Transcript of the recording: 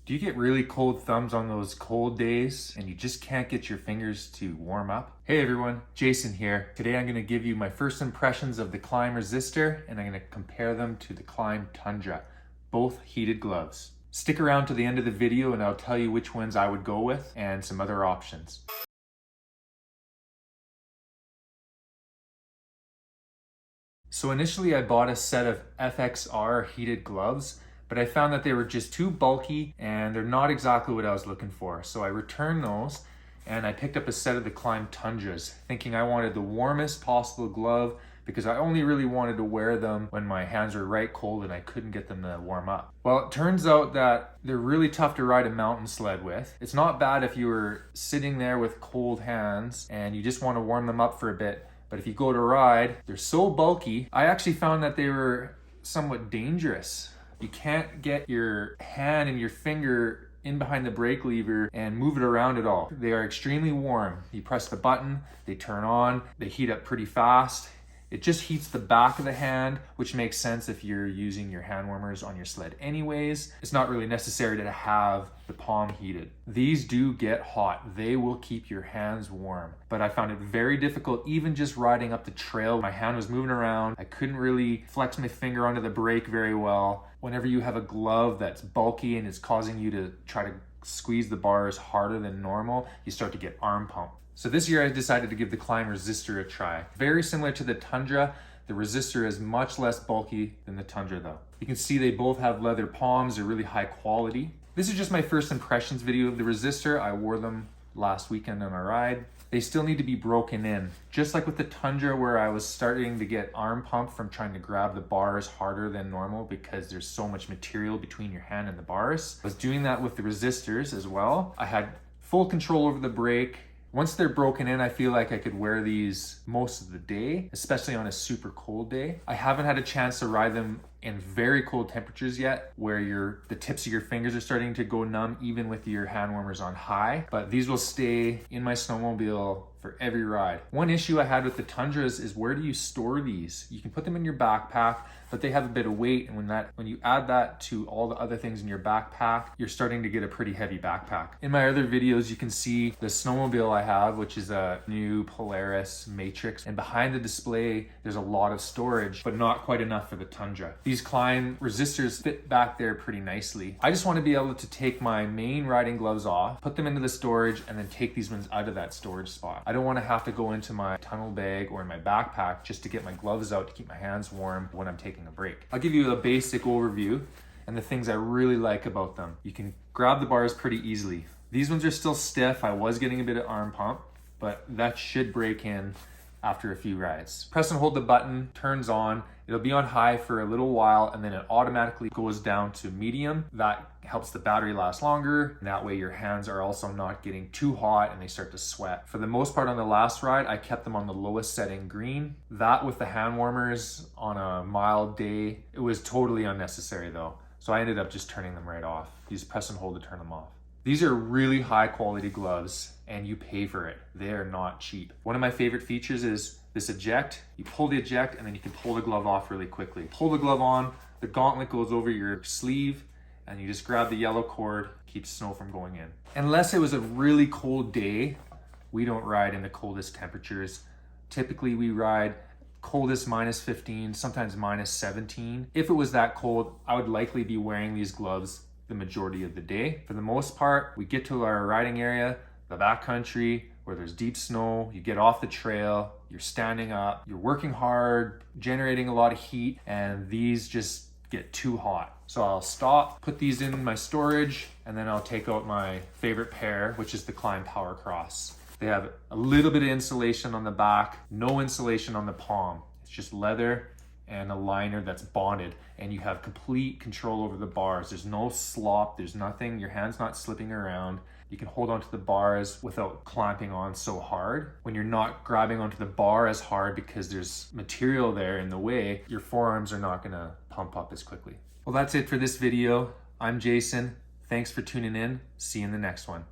Do you get really cold thumbs on those cold days and you just can't get your fingers to warm up? Hey everyone, Jason here. Today I'm going to give you my first impressions of the Klim Resistor and I'm going to compare them to the Klim Tundra, both heated gloves. Stick around to the end of the video and I'll tell you which ones I would go with and some other options. So initially I bought a set of FXR heated gloves, but I found that they were just too bulky and they're not exactly what I was looking for. So I returned those and I picked up a set of the Klim Tundras, thinking I wanted the warmest possible glove because I only really wanted to wear them when my hands were right cold and I couldn't get them to warm up. Well, it turns out that they're really tough to ride a mountain sled with. It's not bad if you were sitting there with cold hands and you just want to warm them up for a bit. But if you go to ride, they're so bulky. I actually found that they were somewhat dangerous. You can't get your hand and your finger in behind the brake lever and move it around at all. They are extremely warm. You press the button, they turn on, they heat up pretty fast. It just heats the back of the hand, which makes sense if you're using your hand warmers on your sled anyways. It's not really necessary to have the palm heated. These do get hot. They will keep your hands warm. But I found it very difficult, even just riding up the trail. My hand was moving around. I couldn't really flex my finger onto the brake very well. Whenever you have a glove that's bulky and it's causing you to try to squeeze the bars harder than normal, you start to get arm pump. So this year I decided to give the Klim Resistor a try. Very similar to the Tundra, the Resistor is much less bulky than the Tundra though. You can see they both have leather palms, they're really high quality. This is just my first impressions video of the Resistor. I wore them last weekend on a ride. They still need to be broken in. Just like with the Tundra where I was starting to get arm pump from trying to grab the bars harder than normal because there's so much material between your hand and the bars. I was doing that with the Resistors as well. I had full control over the brake. Once they're broken in, I feel like I could wear these most of the day, especially on a super cold day. I haven't had a chance to ride them in very cold temperatures yet, where the tips of your fingers are starting to go numb even with your hand warmers on high. But these will stay in my snowmobile for every ride. One issue I had with the Tundras is where do you store these? You can put them in your backpack, but they have a bit of weight, and when you add that to all the other things in your backpack, you're starting to get a pretty heavy backpack. In my other videos, you can see the snowmobile I have, which is a new Polaris Matrix, and behind the display, there's a lot of storage, but not quite enough for the Tundra. These Klim Resistors fit back there pretty nicely. I just want to be able to take my main riding gloves off, put them into the storage, and then take these ones out of that storage spot. I don't want to have to go into my tunnel bag or in my backpack just to get my gloves out to keep my hands warm when I'm taking a break. I'll give you a basic overview and the things I really like about them. You can grab the bars pretty easily. These ones are still stiff. I was getting a bit of arm pump, but that should break in after a few rides. Press and hold the button, turns on. It'll be on high for a little while and then it automatically goes down to medium. That helps the battery last longer. And that way your hands are also not getting too hot and they start to sweat. For the most part on the last ride, I kept them on the lowest setting green. That with the hand warmers on a mild day, it was totally unnecessary though. So I ended up just turning them right off. You just press and hold to turn them off. These are really high quality gloves and you pay for it. They are not cheap. One of my favorite features is this eject. You pull the eject and then you can pull the glove off really quickly. Pull the glove on, the gauntlet goes over your sleeve and you just grab the yellow cord, keeps snow from going in. Unless it was a really cold day, we don't ride in the coldest temperatures. Typically we ride coldest -15, sometimes -17. If it was that cold, I would likely be wearing these gloves the majority of the day. For the most part, we get to our riding area, the backcountry, where there's deep snow, you get off the trail, you're standing up, you're working hard, generating a lot of heat, and these just get too hot. So I'll stop, put these in my storage, and then I'll take out my favorite pair, which is the Klim Power Cross. They have a little bit of insulation on the back, no insulation on the palm. It's just leather and a liner that's bonded, and you have complete control over the bars. There's no slop, there's nothing, your hand's not slipping around. You can hold onto the bars without clamping on so hard. When you're not grabbing onto the bar as hard because there's material there in the way, your forearms are not gonna pump up as quickly. Well, that's it for this video. I'm Jason. Thanks for tuning in. See you in the next one.